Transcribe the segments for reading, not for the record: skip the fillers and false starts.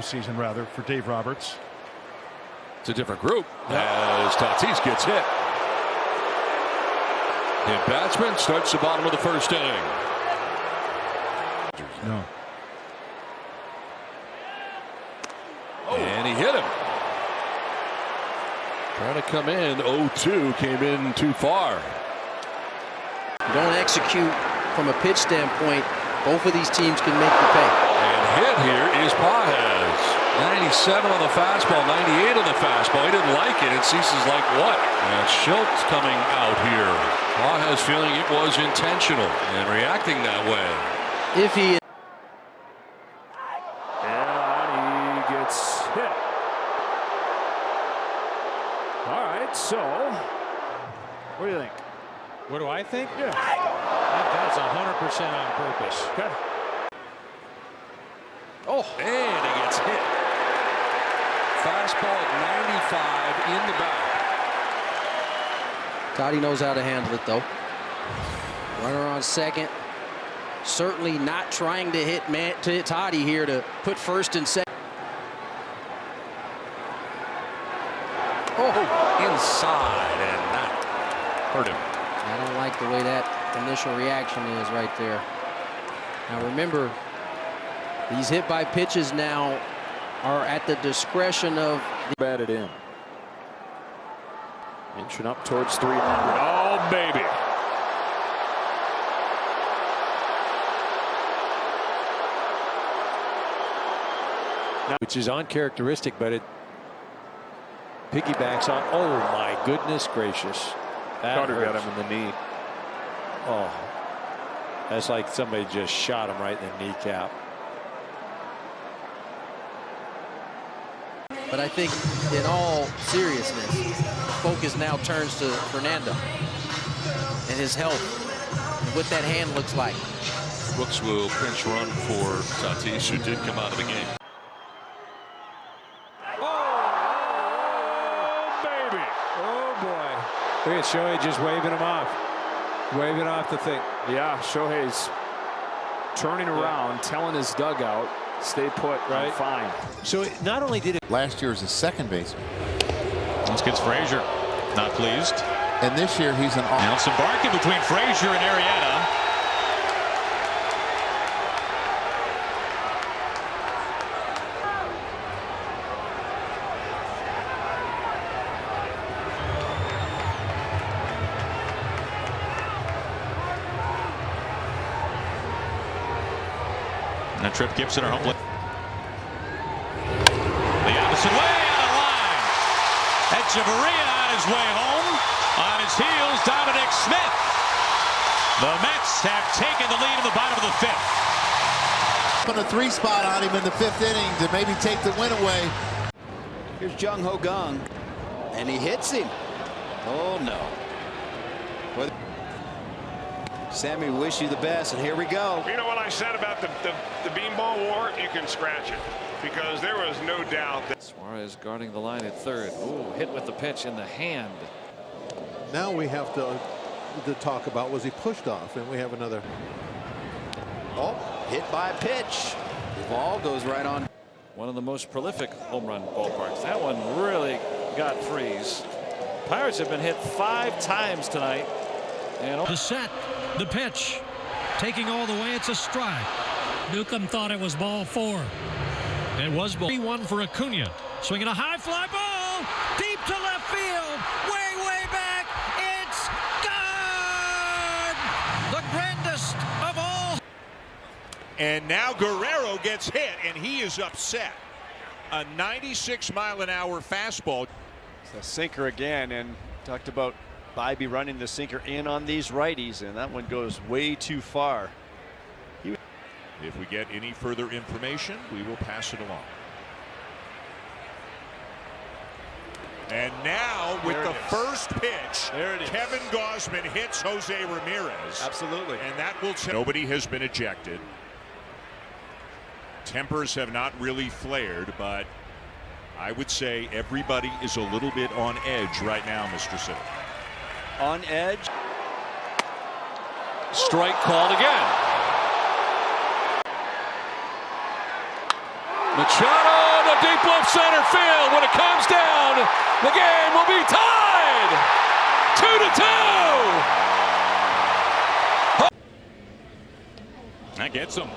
season rather, for Dave Roberts. It's a different group as Tatis gets hit. Hit batsman starts the bottom of the first inning. No. And he hit him. Trying to come in. 0-2 came in too far. Don't execute from a pitch standpoint. Both of these teams can make you pay. And hit here is Pages. 97 on the fastball, 98 on the fastball. He didn't like it. It ceases like what? And Schultz coming out here. Pages feeling it was intentional and reacting that way. If he. And he gets hit. All right, so what do you think? What do I think? Yeah. That's 100% on purpose. Okay. Oh, and he gets hit. Fastball at 95 in the back. Toddy knows how to handle it, though. Runner on second. Certainly not trying to hit Toddy here to put first and second. Oh, inside, and that hurt him. I don't like the way that initial reaction is right there. Now remember, these hit by pitches now are at the discretion of the Batted in. Inching up towards 300. Oh, baby. Which is uncharacteristic, but it piggybacks on. Oh, my goodness gracious. Carter got him in the knee. Oh, that's like somebody just shot him right in the kneecap. But I think in all seriousness, the focus now turns to Fernando and his health and what that hand looks like. Brooks will pinch run for Tatis, who did come out of the game. Oh, baby. Oh, boy. Look at Shohei just waving him off. Waving off the thing. Yeah, Shohei's turning around, telling his dugout, stay put, right? I'm fine. So not only did it. Last year as a second baseman. This gets Frazier. Not pleased. And this year he's an Nelson barking between Frazier and Arrieta. And a trip Gibson or home plate. The opposite way out of line. Echeverria on his way home. On his heels, Dominic Smith. The Mets have taken the lead in the bottom of the fifth. put a 3-spot on him in the 5th inning to maybe take the win away. Here's Jung Ho Kang, and he hits him. Oh no. Well, Sammy, wish you the best, and here we go. You know what I said about the beanball war? You can scratch it, because there was no doubt that Suarez guarding the line at third. Ooh, hit with the pitch in the hand. Now we have to talk about, was he pushed off? And we have another. Oh, hit by a pitch. The ball goes right on. One of the most prolific home run ballparks. That one really got Freeze. Pirates have been hit 5 times tonight. And the set, the pitch, taking all the way. It's a strike. Newcomb thought it was ball 4. It was ball 1 for Acuna. Swinging a high fly ball deep to left field. Way back. It's gone. The grandest of all. And now Guerrero gets hit, and he is upset. A 96-mile-an-hour fastball. It's a sinker again, and talked about Bybee running the sinker in on these righties, and that one goes way too far. If we get any further information, we will pass it along. And now with the first pitch, Kevin Gausman hits Jose Ramirez. Absolutely. And that will tell. Nobody has been ejected. Tempers have not really flared, but I would say everybody is a little bit on edge right now, Mr. Sitter. On edge. Strike called again. Machado to deep left center field. When it comes down, the game will be tied 2-2. That gets him.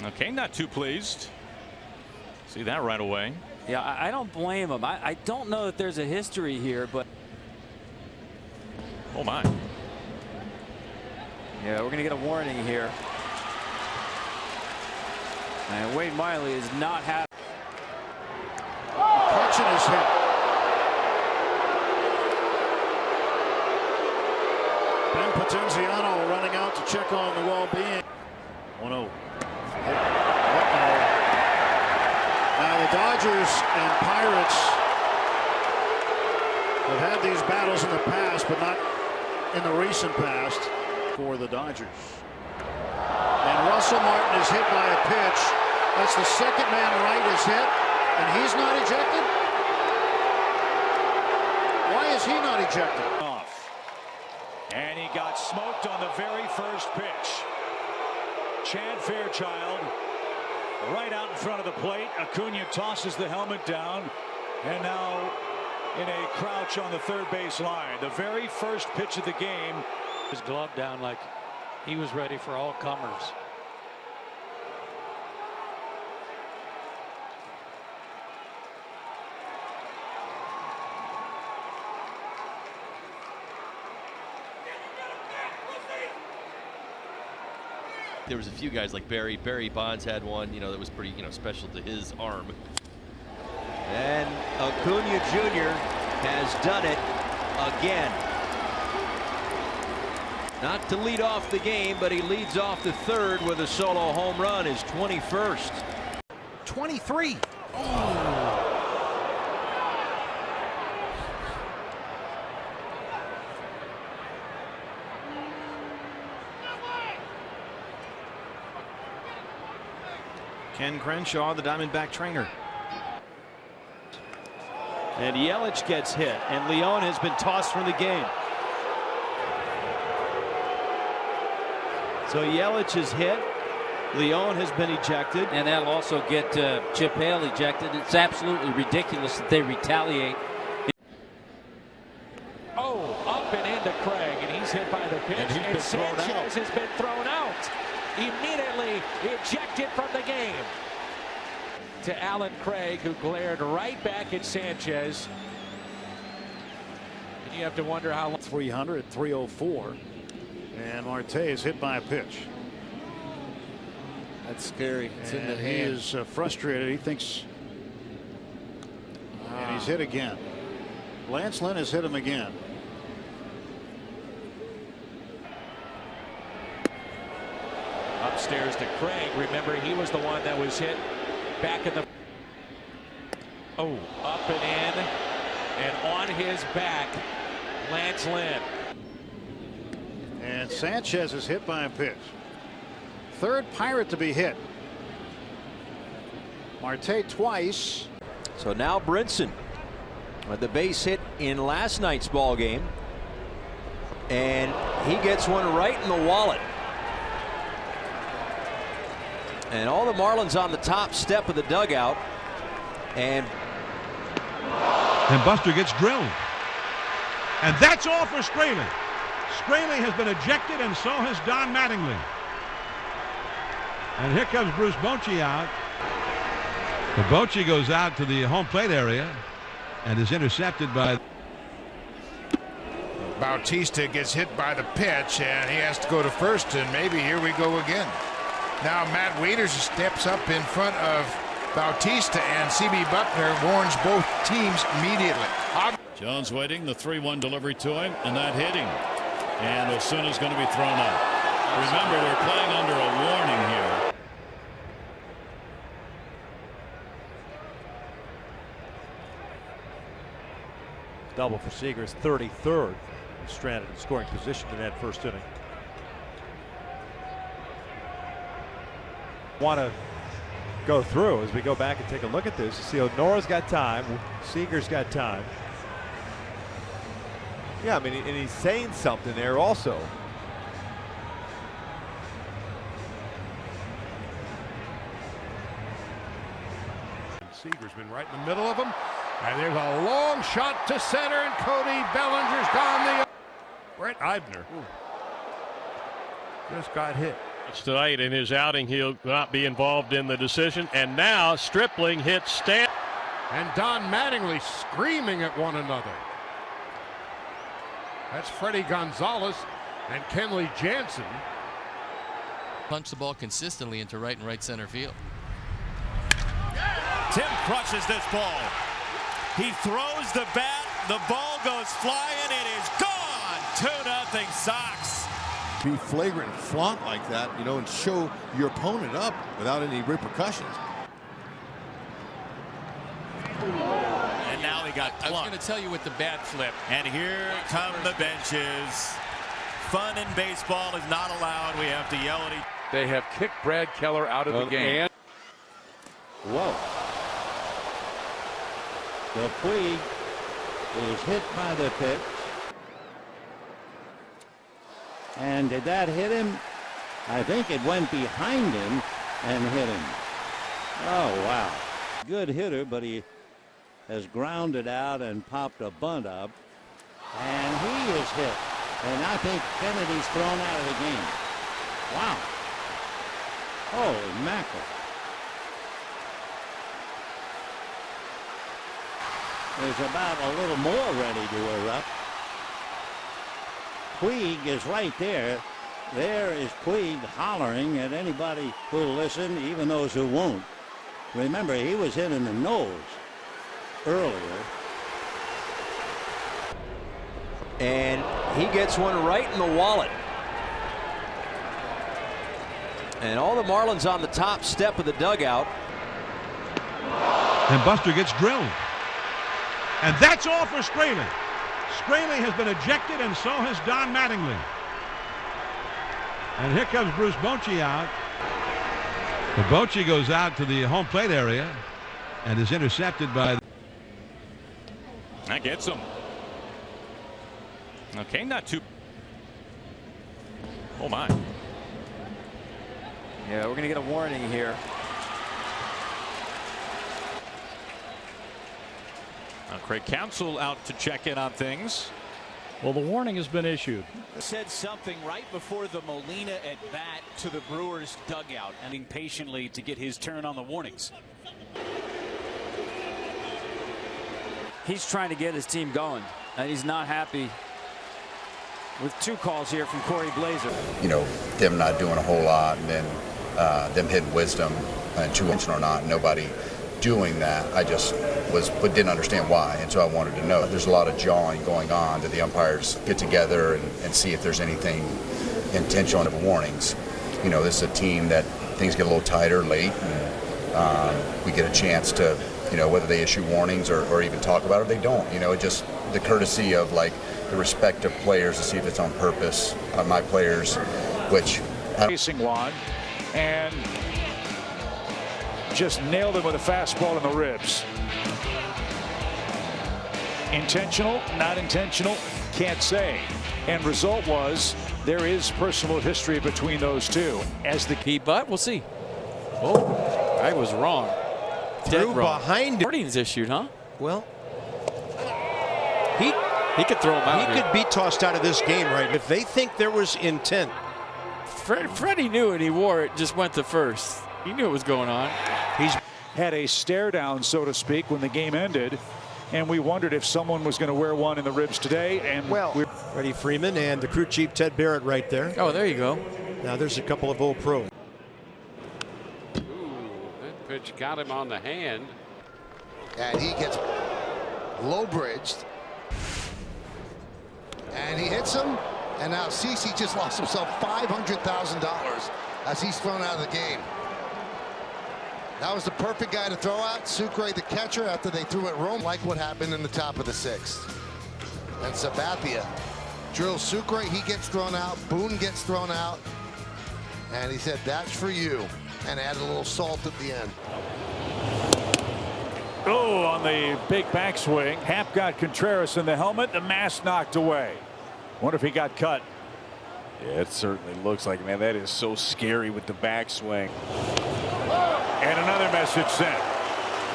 Okay, not too pleased. See that right away. Yeah, I don't blame him. I don't know that there's a history here, but. Oh, my. Yeah, we're going to get a warning here. And Wade Miley is not happy. Catching his hit. Ben Potenziano running out to check on the well-being. 1-0. Now the Dodgers and Pirates have had these battles in the past, but not in the recent past for the Dodgers. And Russell Martin is hit by a pitch. That's the second man right is hit, and he's not ejected. Why is he not ejected? Off. And he got smoked on the very first pitch. Chad Fairchild right out in front of the plate. Acuna tosses the helmet down, and now in a crouch on the third base line. The very first pitch of the game. His glove down like he was ready for all comers. There was a few guys like Barry Bonds had one, that was pretty, special to his arm. And Acuna Jr. has done it again. Not to lead off the game, but he leads off the third with a solo home run, his 21st. 23. Ken Crenshaw, the Diamondback trainer. And Yelich gets hit, and Leon has been tossed from the game. So Yelich is hit. Leon has been ejected. And that'll also get Chip Hale ejected. It's absolutely ridiculous that they retaliate. Oh, up and into Craig, and he's hit by the pitch. And Sanchez has been thrown out. Immediately ejected from the game. To Alan Craig, who glared right back at Sanchez. And you have to wonder how long. 300, 304. And Marte is hit by a pitch. That's scary. It's in the He hand. is frustrated. He thinks. And he's hit again. Lance Lynn has hit him again. Upstairs to Craig. Remember, he was the one that was hit back in the. Oh, up and in. And on his back, Lance Lynn. And Sanchez is hit by a pitch. Third Pirate to be hit. Marte twice. So now Brinson with the base hit in last night's ball game. And he gets one right in the wallet. And all the Marlins on the top step of the dugout. And Buster gets drilled. And that's all for Straley. Straley has been ejected, and so has Don Mattingly. And here comes Bruce Bochy out. The Bochy goes out to the home plate area and is intercepted by. Bautista gets hit by the pitch, and he has to go to first, and maybe here we go again. Now Matt Waiters steps up in front of Bautista, and C.B. Buckner warns both teams immediately. Jones waiting, the 3-1 delivery to him, and that hit him. And Osuna's going to be thrown out. Remember, we're playing under a warning here. Double for Seager's 33rd. He's stranded in scoring position in that first inning. Want to go through as we go back and take a look at this. See, Onora's got time. Seager's got time. Yeah, I mean, and he's saying something there also. Seager's been right in the middle of them. And there's a long shot to center, and Cody Bellinger's gone. Brett Eibner just got hit. Tonight in his outing, he'll not be involved in the decision. And now Stripling hits Stanton. And Don Mattingly screaming at one another. That's Freddie Gonzalez and Kenley Jansen. Punch the ball consistently into right and right center field. Tim crushes this ball. He throws the bat. The ball goes flying. It is gone. 2-0 Sox. Be flagrant flaunt like that, you know, and show your opponent up without any repercussions. And now he got plunked. I was going to tell you with the bat flip. And here come the benches. Fun in baseball is not allowed. We have to yell at each. They have kicked Brad Keller out of the game. Whoa. The Puig is hit by the pitch. And did that hit him? I think it went behind him and hit him. Oh, wow. Good hitter, but he has grounded out and popped a bunt up. And he is hit. And I think Kennedy's thrown out of the game. Wow. Holy mackerel. There's about a little more ready to erupt. Puig is right there. There is Puig hollering at anybody who'll listen, even those who won't. Remember, he was hit in the nose earlier. And he gets one right in the wallet. And all the Marlins on the top step of the dugout. And Buster gets drilled. And that's all for Straley. Straley has been ejected, and so has Don Mattingly. And here comes Bruce Bochy out. The Bochy goes out to the home plate area and is intercepted by. That gets him. Okay, not too. Oh my. Yeah, we're going to get a warning here. Now Craig Counsell out to check in on things. Well, the warning has been issued. Said something right before the Molina at bat to the Brewers dugout, and patiently to get his turn on the warnings. He's trying to get his team going, and he's not happy with two calls here from Corey Blazer. You know, them not doing a whole lot, and then them hitting wisdom and two-inch or not, nobody doing that. I just but didn't understand why, and so I wanted to know. There's a lot of jawing going on that the umpires get together and see if there's anything intentional in the warnings. You know, this is a team that things get a little tighter late, and we get a chance to, you know, whether they issue warnings or even talk about it, they don't. You know, it just the courtesy of like the respect of players to see if it's on purpose on my players, which Facing Juan and just nailed him with a fastball in the ribs. Intentional, not intentional, can't say. And result was there is personal history between those two. As the key, but we'll see. Oh, I was wrong. Threw behind him. Warnings issued, huh? Well, he could throw him out. He could be tossed out of this game, right? If they think there was intent. Freddie knew it. He wore it. Just went to first. He knew what was going on. He's had a stare down, so to speak, when the game ended, and we wondered if someone was going to wear one in the ribs today. And Freddie Freeman and the crew chief Ted Barrett right there. Oh, there you go. Now there's a couple of old pros. That pitch got him on the hand. And he gets low bridged. And he hits him. And now CeCe just lost himself $500,000 as he's thrown out of the game. That was the perfect guy to throw out. Sucre, the catcher, after they threw it Rome, like what happened in the top of the sixth. And Sabathia drills Sucre. He gets thrown out. Boone gets thrown out. And he said, that's for you. And added a little salt at the end. Oh, on the big backswing. Happ got Contreras in the helmet. The mask knocked away. Wonder if he got cut. Yeah, it certainly looks like, man, that is so scary with the backswing. And another message sent.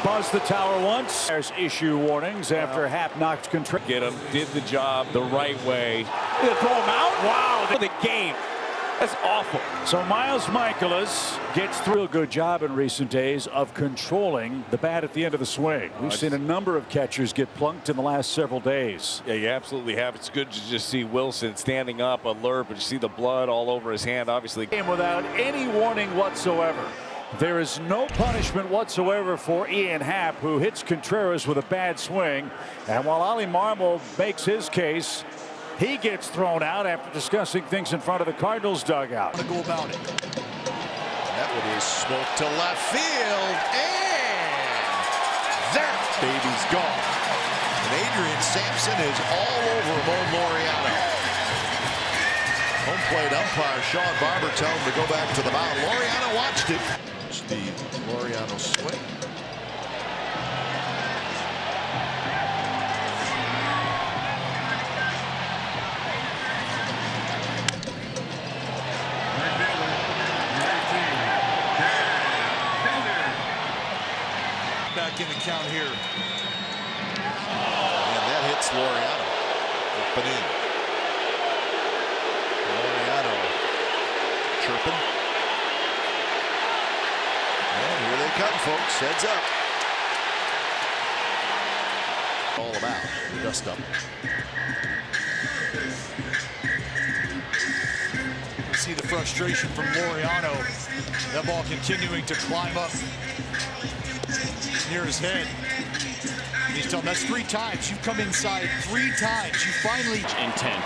buzzed the tower once. There's issue warnings after Happ knocked control. Get him, did the job the right way. Throw him out. Wow, the game. That's awful. So Miles Michaelis gets through a good job in recent days of controlling the bat at the end of the swing. We've seen a number of catchers get plunked in the last several days. Yeah, you absolutely have. It's good to just see Wilson standing up, alert, but you see the blood all over his hand, obviously. Without any warning whatsoever. There is no punishment whatsoever for Ian Happ, who hits Contreras with a bad swing. And while Ali Marmol makes his case, he gets thrown out after discussing things in front of the Cardinals dugout. To go about it. That one is smoked to left field, and that baby's gone. And Adrian Sampson is all over Laureano. Home plate umpire Sean Barber telling him to go back to the mound. Laureano watched it. It's the Laureano swing. Back in the count here. And that hits Laureano. Up and in. Laureano chirping. And here they come, folks. Heads up. All about the dust up. You see the frustration from Laureano. That ball continuing to climb up near his head. He's telling him that's 3 times. You've come inside 3 times. You finally intent,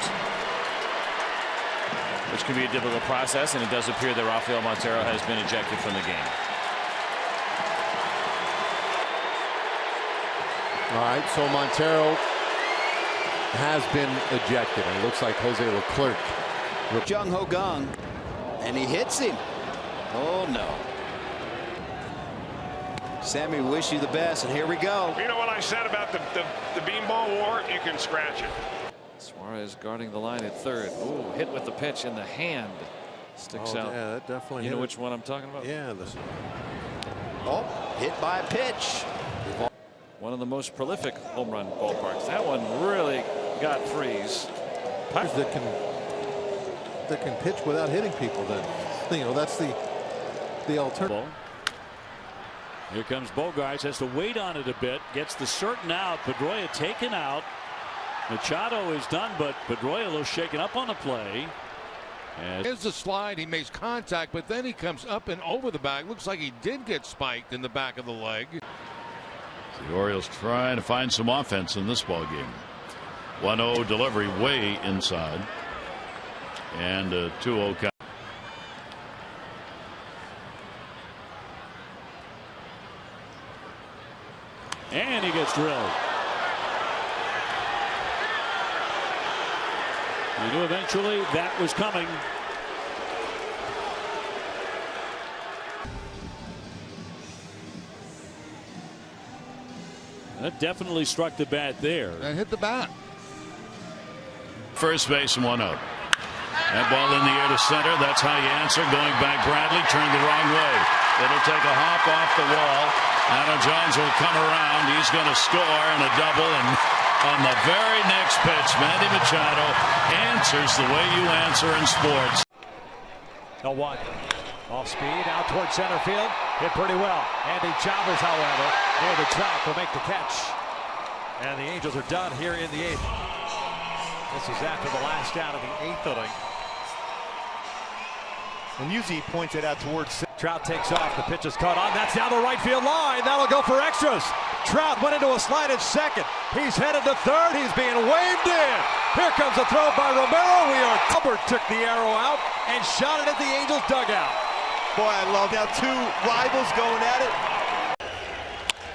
which can be a difficult process, and it does appear that Rafael Montero has been ejected from the game. All right, so Montero has been ejected. And it looks like Jose Leclerc. Jung Ho Kang, and he hits him. Oh no. Sammy, wish you the best, and here we go. You know what I said about the beanball war? You can scratch it. Suarez guarding the line at third. Ooh, hit with the pitch in the hand. Sticks out. Yeah, that definitely. You know which one I'm talking about? Yeah. Oh, hit by a pitch. One of the most prolific home run ballparks. That one really got freeze. That can pitch without hitting people. Then, you know, that's the alternative. Here comes Bogarts, has to wait on it a bit, gets the certain out. Pedroia taken out. Machado is done, but Pedroia a little shaken up on the play. Here's the slide. He makes contact, but then he comes up and over the back. Looks like he did get spiked in the back of the leg. The Orioles trying to find some offense in this ball game. 1-0 delivery way inside, and a 2-0 count. And he gets drilled. You knew eventually that was coming. That definitely struck the bat there. That hit the bat. First base and 1 out. That ball in the air to center. That's how you answer. Going back, Bradley turned the wrong way. It'll take a hop off the wall. Adam Jones will come around. He's going to score and a double. And on the very next pitch, Manny Machado answers the way you answer in sports. 0-1. Off speed out towards center field. Hit pretty well. Andy Chavez, however, near the track will make the catch. And the Angels are done here in the 8th. This is after the last out of the 8th inning. And usually he points it out towards. Trout takes off. The pitch is caught on. That's down the right field line. That'll go for extras. Trout went into a slide at second. He's headed to third. He's being waved in. Here comes a throw by Romero. Albert took the arrow out and shot it at the Angels dugout. Boy, I love now 2 rivals going at it.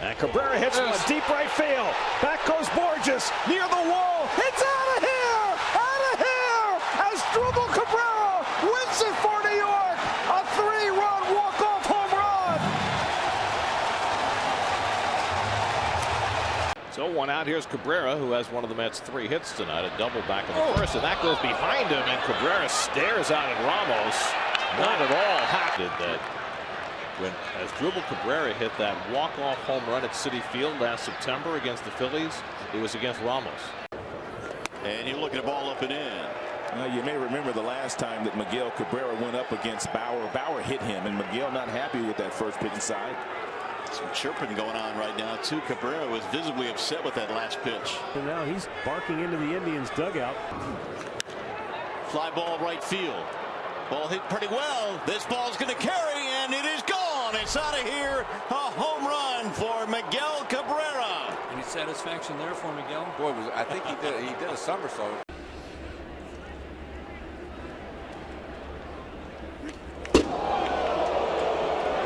And Cabrera hits one deep right field. Back goes Borges near the wall. It's out of here! Out of here! As Dribble Cabrera wins it for New York. A 3-run walk-off home run. So 1 out. Here's Cabrera, who has one of the Mets' 3 hits tonight. A double back in the first, and that goes behind him. And Cabrera stares out at Ramos. Not at all happy that As Cabrera hit that walk-off home run at Citi Field last September against the Phillies, it was against Ramos. And you're looking at ball up and in. You may remember the last time that Miguel Cabrera went up against Bauer. Bauer hit him, and Miguel not happy with that first pitch inside. Some chirping going on right now, too. Cabrera was visibly upset with that last pitch. And now he's barking into the Indians' dugout. Fly ball right field. Ball hit pretty well. This ball's going to carry, and it is gone. It's out of here. A home run for Miguel Cabrera. Any satisfaction there for Miguel? Boy, I think he did a somersault.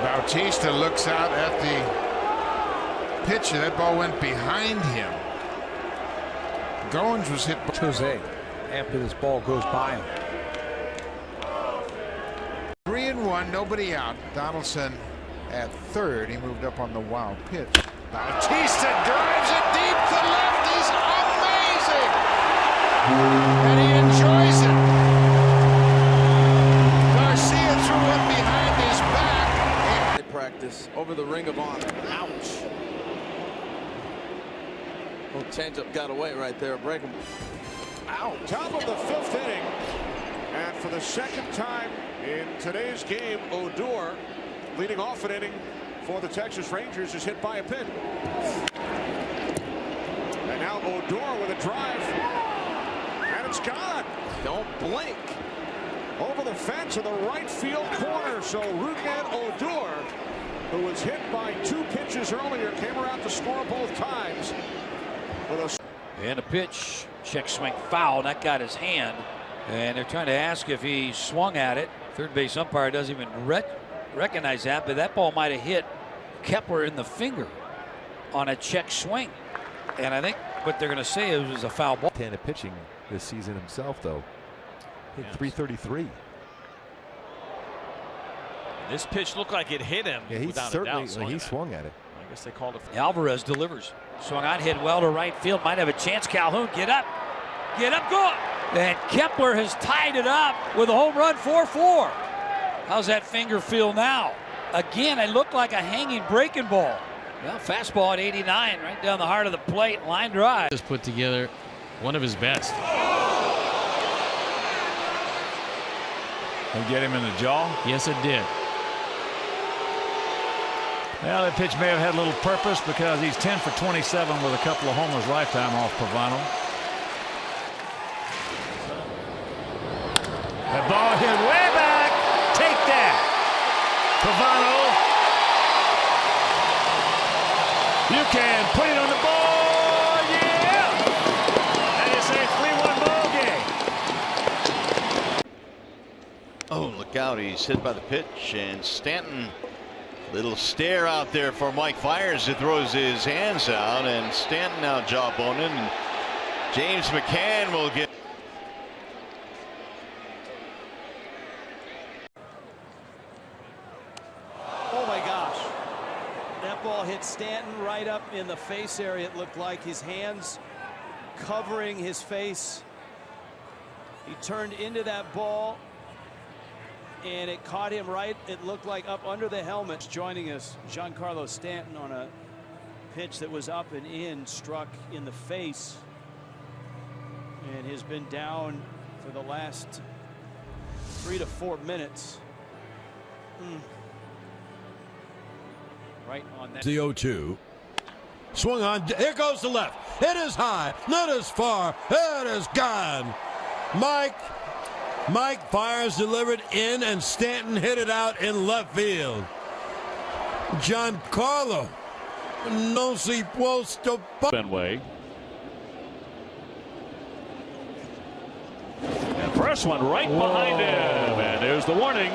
Bautista looks out at the pitch, and that ball went behind him. Goins was hit by Jose after this ball goes by him. 3-1, nobody out. Donaldson at third. He moved up on the wild pitch. Bautista drives it deep to left. He's amazing, and he enjoys it. Garcia threw it behind his back. They practice over the Ring of Honor. Ouch. Little changeup got away right there. Break him. Out. Top of the fifth inning. And for the second time in today's game, Odor, leading off an inning for the Texas Rangers, is hit by a pin. And now Odor with a drive. And it's gone. Don't blink. Over the fence in the right field corner. So Rougned Odor, who was hit by 2 pitches earlier, came around to score both times. And a pitch, check swing foul. That got his hand. And they're trying to ask if he swung at it. Third base umpire doesn't even recognize that, but that ball might have hit Keller in the finger on a check swing. And I think what they're going to say is it was a foul ball. Montana pitching this season himself, though. Hit 333. This pitch looked like it hit him. Yeah, he certainly he swung at it. I guess they called it. Alvarez delivers. Swung on, hit well to right field. Might have a chance. Calhoun, get up. Get up, go. And Keller has tied it up with a home run, 4-4. How's that finger feel now? Again, it looked like a hanging breaking ball. Well, fastball at 89, right down the heart of the plate, line drive. Just put together one of his best. Did it get him in the jaw? Yes, it did. Well, that pitch may have had a little purpose because he's 10 for 27 with a couple of homers lifetime off Pavano. That ball hit way back. Take that. Pavano. You can put it on the board. Yeah. And it's a 3-1 ball game. Oh, look out. He's hit by the pitch. And Stanton, little stare out there for Mike Fiers, who throws his hands out. And Stanton now jawboning. And James McCann will get. Oh my gosh. That ball hit Stanton right up in the face area. It looked like his hands covering his face. He turned into that ball and it caught him right. It looked like up under the helmet. Joining us, Giancarlo Stanton on a pitch that was up and in, struck in the face, and has been down for the last 3 to 4 minutes. Right on that. The 0-2. Swung on. Here goes the left. It is high. Not as far. It is gone. Mike Fiers delivered in, and Stanton hit it out in left field. Giancarlo. No se puesto. Fenway. And first one right behind him. And there's the warning.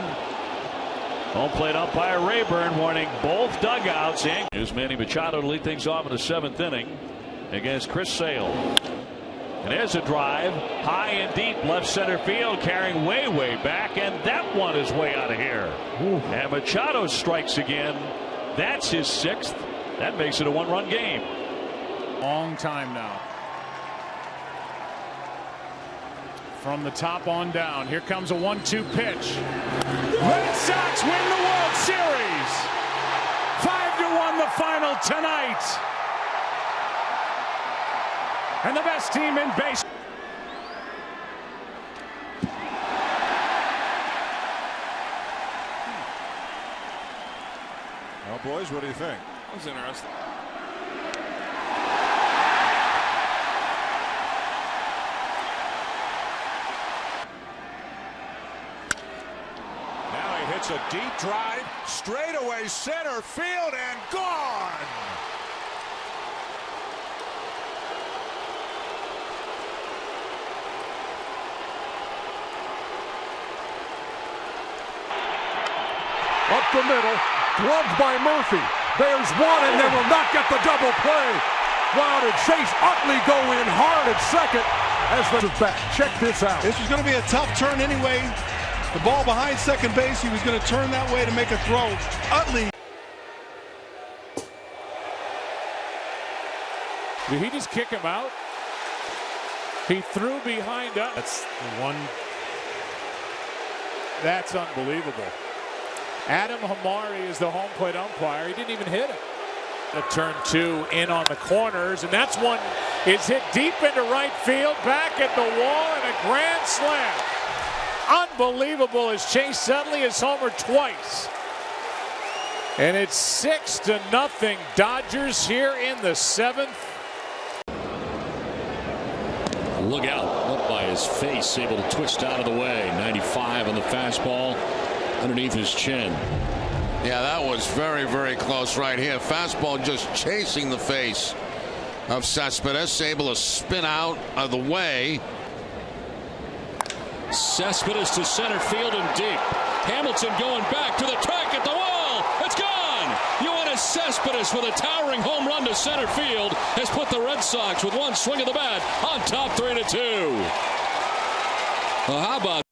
Home plate umpire Rayburn warning both dugouts. Here's Manny Machado to lead things off in the 7th inning against Chris Sale. And there's a drive high and deep left center field, carrying way back, and that one is way out of here. And Machado strikes again. That's his 6th. That makes it a 1-run game. Long time now. From the top on down, here comes a 1-2 pitch. Red Sox win the World Series. Phillies. 5-1 the final tonight. And the best team in base. Well, boys, what do you think? That was interesting. Now he hits a deep drive, straightaway center field, and gone. Up the middle, gloved by Murphy. There's one, and they will not get the double play. Wow, did Chase Utley go in hard at second as the back. Check this out. This was going to be a tough turn anyway. The ball behind second base, he was going to turn that way to make a throw. Utley. Did he just kick him out? He threw behind us. That's the one. That's unbelievable. Adam Hamari is the home plate umpire. He didn't even hit it. The turn two in on the corners, and that's one is hit deep into right field, back at the wall, and a grand slam. Unbelievable as Chase Utley has homered twice. And it's 6-0 Dodgers here in the seventh. Look out, up by his face, able to twist out of the way. 95 on the fastball underneath his chin. Yeah, that was very, very close right here. Fastball just chasing the face of Cespedes, able to spin out of the way. Cespedes to center field and deep. Hamilton going back to the track at the wall. It's gone. Yoenis Cespedes with a towering home run to center field has put the Red Sox with one swing of the bat on top 3-2. Well, how about